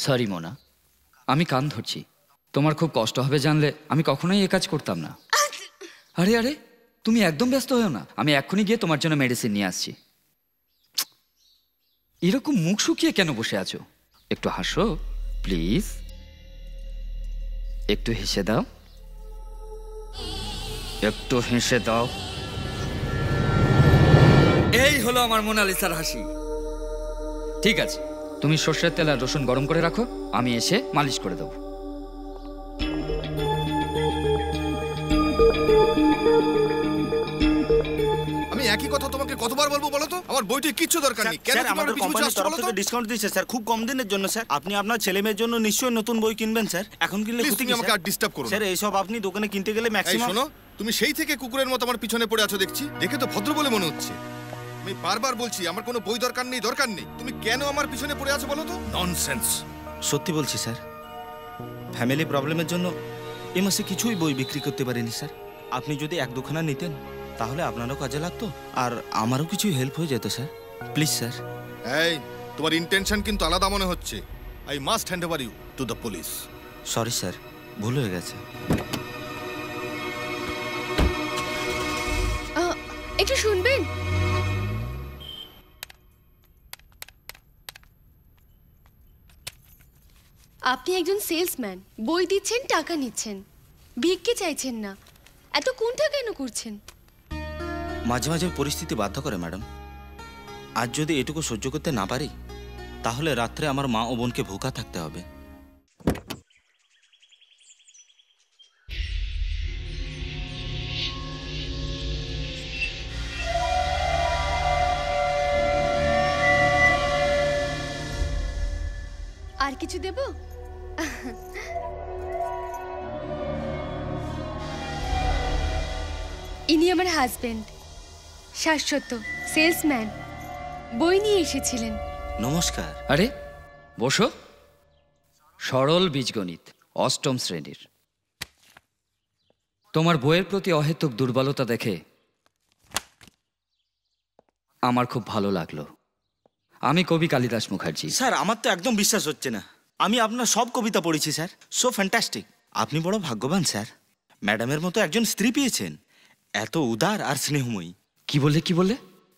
Sorry Mona, আমি কান ধরছি। তোমার খুব কষ্ট হবে জানলে আমি কখনোই এ কাজ করতাম না। আরে আরে, তুমি একদম ব্যস্ত হও না, আমি এক্ষুনি গিয়ে তোমার জন্য মেডিসিন নিয়ে আসছি। এরকম মুখ শুকিয়ে কেন বসে আছো? একটু হাসো প্লিজ, একটু হেসে দাও, একটু হেসে দাও। এই হলো আমার মোনালিসার হাসি। ঠিক আছে, তুমি সর্ষের তেল আর রসুন গরম করে রাখো, আমি এসে মালিশ করে দেবো। আমি একই কথা তোমাকে কতবার বলবো বলো তো? আমার বইটি কিচ্ছু দরকার নেই। কেন তুমি আমার পিছু পিছু আসছো বলো তো? ডিসকাউন্ট দিয়েছে স্যার, খুব কম দিনের জন্য স্যার। আপনি আপনার ছেলে মেয়ের জন্য নিশ্চয়ই নতুন বই কিনবেন স্যার। এখন কিনলে ক্ষতি কি? আমাকে আর ডিস্টার্ব করো না স্যার। এইসব আপনি দোকানে কিনতে গেলে ম্যাক্সিমাম। শোনো, তুমি সেই থেকে কুকুরের মতো আমার পিছনে পড়ে আছো দেখছি। দেখে তো ভদ্র বলে মনে হচ্ছে। আমি বারবার বলছি আমার কোনো বই দরকার নেই, দরকার নেই। তুমি কেন আমার পিছনে পড়ে আছো বলো তো? ননসেন্স। সত্যি বলছি স্যার, ফ্যামিলি প্রবলেমের জন্য এই মাসে কিছুই বই বিক্রি করতে পারিনি স্যার। আপনি যদি এক দুখানা নিতেন তাহলে আপনারও কাজে লাগতো আর আমারও কিছু হেল্প হয়ে যেত স্যার। Please sir. এই, তোমার ইন্টেনশন কিন্তু আলাদা মনে হচ্ছে। I must hand over you to the police. Sorry sir, ভুল হয়ে গেছে। একটু শুনবেন? আপনি একজন সেলসম্যান, বই দিচ্ছেন, টাকা নিচ্ছেন, ভিক্ষে চাইছেন না। এত কোনটা কেন করছেন? মাঝে মাঝে পরিস্থিতি বাধ্য করে ম্যাডাম। আজ যদি এটুকু সহ্য করতে না পারি তাহলে রাত্রে আমার মা ও বোনকে ভোকা থাকতে হবে। আর কিছু দেব? ইনি আমার হাজবেন্ড, শাশ্বত সেলসম্যান, বই নিয়ে এসেছিলেন। নমস্কার। আরে বসো। সরল বীজগণিত, অষ্টম শ্রেণীর। তোমার বইয়ের প্রতি অহেতুক দুর্বলতা দেখে আমার খুব ভালো লাগলো। আমি কবি কালিদাস মুখার্জি। স্যার, আমার তো একদম বিশ্বাস হচ্ছে না। আমি আপনার সব কবিতা পড়েছি স্যার, সো ফ্যান্টাস্টিক। আপনি বড় ভাগ্যবান স্যার, ম্যাডামের মতো একজন স্ত্রী পেয়েছেন, এত উদার আর স্নেহময়ী। কি বললে?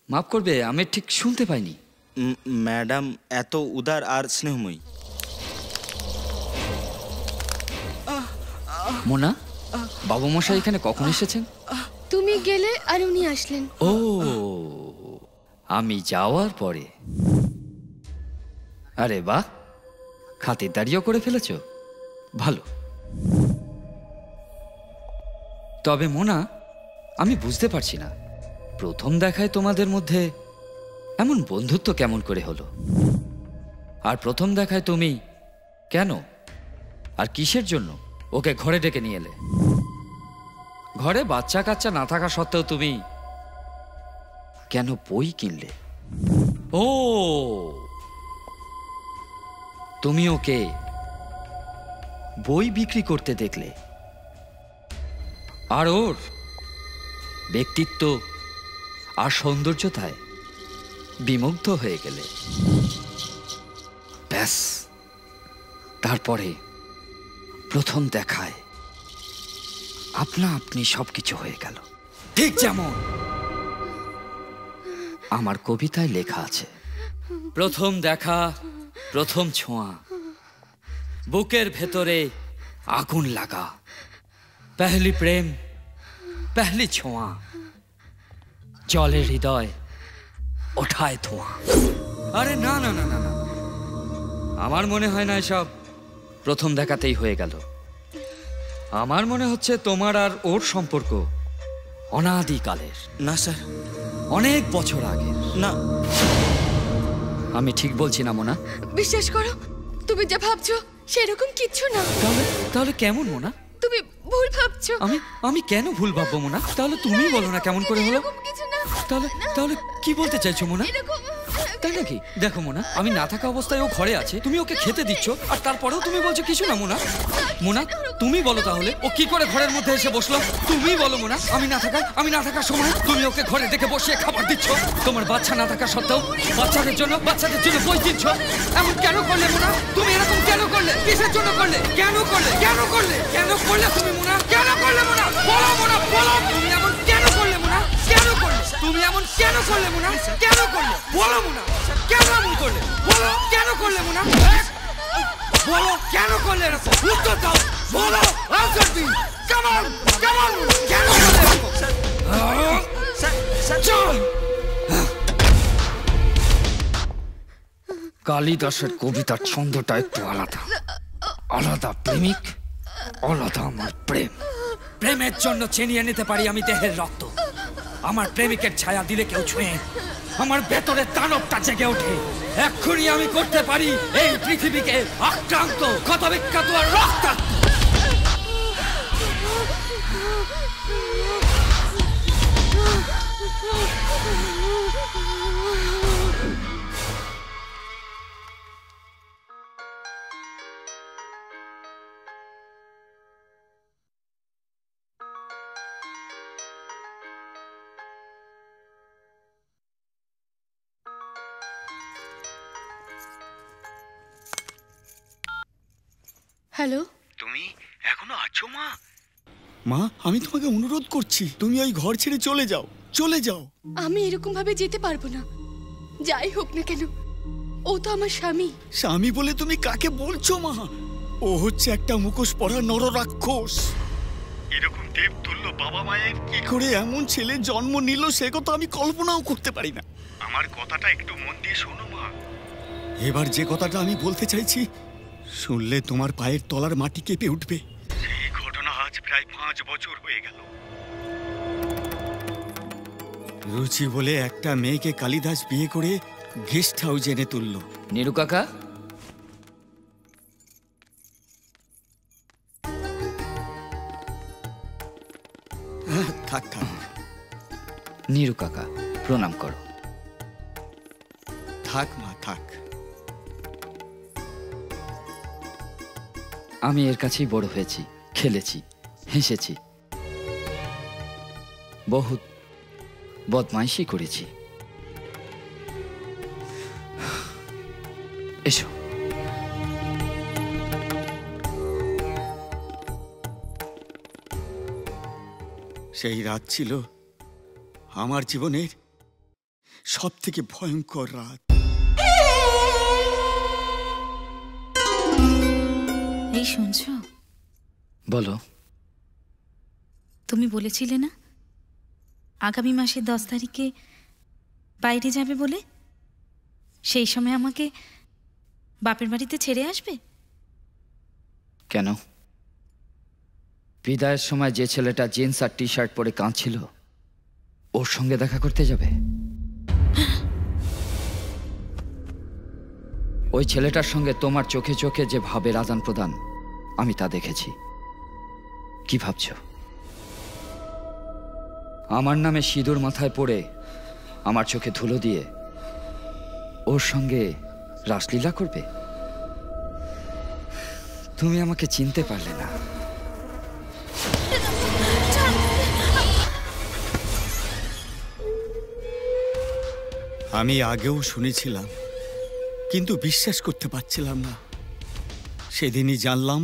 মাফ করবে, আমি ঠিক শুনতে পাইনি। ম্যাডাম এত উদার আর স্নেহময়ী। মোনা, বাবু মশাই এখানে কখন এসেছেন? তুমি গেলে আর উনি আসলেন। ও, আমি যাওয়ার পরে। আরে বাহ, খাতিরদারিও করে ফেলেছ, ভালো। তবে মোনা, আমি বুঝতে পারছি না, প্রথম দেখায় তোমাদের মধ্যে এমন বন্ধুত্ব কেমন করে হলো? আর প্রথম দেখায় তুমি কেন আর কিসের জন্য ওকে ঘরে ডেকে নিয়ে এলে? ঘরে বাচ্চা কাচ্চা না থাকা সত্ত্বেও তুমি কেন বই কিনলে? ও, তুমি ওকে বই বিক্রি করতে দেখলে আর ওর ব্যক্তিত্ব আর সৌন্দর্যতায় বিমুগ্ধ হয়ে গেলে। ব্যাস, তারপরে প্রথম দেখায় আপনা আপনি সবকিছু হয়ে গেল। ঠিক যেমন আমার কবিতায় লেখা আছে, প্রথম দেখা, প্রথম ছোঁয়া, বুকের ভেতরে আগুন লাগা, পহলি প্রেম, পহলি ছোঁয়া, জলের হৃদয় ওঠায় ধোঁয়া। আরে না না না না না, আমার মনে হয় না এসব প্রথম দেখাতেই হয়ে গেল। আমার মনে হচ্ছে তোমার আর ওর সম্পর্ক অনাদিকালের। না স্যার, অনেক বছর আগের। না, আমি ঠিক বলছি না মোনা? বিশ্বাস করো, তুমি যা ভাবছো সেরকম কিচ্ছু না। তাহলে কেমন মোনা? তুমি ভুল ভাবছো। আমি কেন ভুল ভাববো মোনা? তাহলে তুমি বলো না কেমন করে হলো? তাহলে কি বলতে চাইছো মোনা? তাই নাকি? দেখো মোনা, আমি না থাকা অবস্থায় ও ঘরে আছে, তুমি ওকে খেতে দিচ্ছ আর তারপরেও তুমি বলছো কিছু না। মোনা, তুমি বলো তাহলে ও কি করে ঘরের মধ্যে এসে বসলো? তুমি বলো মোনা, আমি না থাকার সময় তুমি ওকে ঘরে ডেকে বসিয়ে খাবার দিচ্ছ। তোমার বাচ্চা না থাকা সত্ত্বেও বাচ্চাদের জন্য বই কিনছ। এমন কেন করলে মোনা? তুমি এরকম কেন করলে? কিসের জন্য করলে? কেন করলে তুমি মোনা? কেন করলে মোনা? বলো মোনা, বলো তুমি এমন কেন করলে মোনা? তুমি এমন কেন করলে মোনা? বলো মোনা, কেন এমন করলে? বলো কেন করলে মোনা? বলো কেন করলে এরকম? উত্তর দাও, বলো, আনসার দিন। কাম অন কেন করলে এরকম? চল। কালিদাসের কবিতার ছন্দটা একটু আলাদা প্রেমিক, আলাদা আমার প্রেম। প্রেমের জন্য চিনিয়ে নিতে পারি আমি দেহের রক্ত। আমার প্রেমিকের ছায়া দিলে কেউ ছুঁয়ে আমার ভেতরে দানবটা জেগে ওঠে। এক্ষুনি আমি করতে পারি এই পৃথিবীকে আক্রান্ত, ক্ষতবিক্ষত আর রক্তাক্ত। হ্যালো, তুমি এখনো আছো মা? মা, আমি তোমাকে অনুরোধ করছি, তুমি ওই ঘর ছেড়ে চলে যাও। আমি এরকম ভাবে যেতে পারবো না। যাই হোক না কেন, ও তো আমার স্বামী। স্বামী বলে তুমি কাকে বলছো মা? ও হচ্ছে একটা মুখোশ পরা নররাক্ষস। এরকম দেবতুল্য বাবা মায়ের কি করে এমন ছেলে জন্ম নিল সে কথা আমি কল্পনাও করতে পারি না। আমার কথাটা একটু মন দিয়ে শোনো মা। এবার যে কথাটা আমি বলতে চাইছি শুনলে তোমার পায়ের তলার মাটি কেঁপে উঠবে। এই ঘটনা আজ প্রায় 5 বছর হয়ে গেল। রুচি বলে একটা মেয়েকে কালিদাস বিয়ে করে গেস্ট হাউস এনে তুলল। নীরু কাকা, থাক। নীরু কাকা প্রণাম করো। থাক মা, থাক। আমি এর কাছেই বড় হয়েছি, খেলেছি, হেসেছি, বহুত বদমাইশি করেছি। এসো। সেই রাত ছিল আমার জীবনের সব থেকে ভয়ঙ্কর রাত। এই শুনছো? বলো। তুমি বলেছিলে না আগামী মাসের 10 তারিখে বাইরে যাবে বলে? সেই সময় আমাকে বাপের বাড়িতে ছেড়ে আসবে? কেন? বিদায়ের সময় যে ছেলেটা জিন্স আর টি শার্ট পরে কাঁদছিল ওর সঙ্গে দেখা করতে যাবে? ওই ছেলেটার সঙ্গে তোমার চোখে চোখে যে ভাবের আদান প্রদান আমি তা দেখেছি। কি ভাবছ? আমার নামে সিঁদুর মাথায় পড়ে আমার চোখে ধুলো দিয়ে ওর সঙ্গে রাসলীলা করবে? তুমি আমাকে চিনতে পারলে না। আমি আগেও শুনেছিলাম কিন্তু বিশ্বাস করতে পারছিলাম না। সেদিনই জানলাম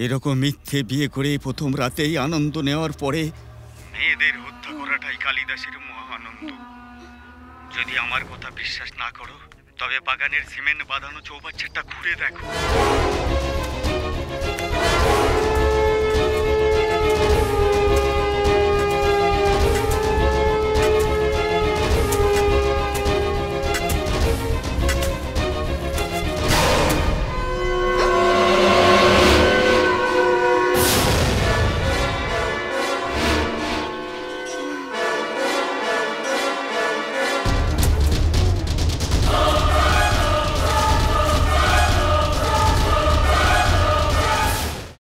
এরকম মিথ্যে বিয়ে করে প্রথম রাতেই আনন্দ নেওয়ার পরে মেয়েদের হত্যা করাটাই কালিদাসের মহা আনন্দ। যদি আমার কথা বিশ্বাস না করো তবে বাগানের সিমেন্ট বাঁধানো চৌবাচ্চাটা ঘুরে দেখো।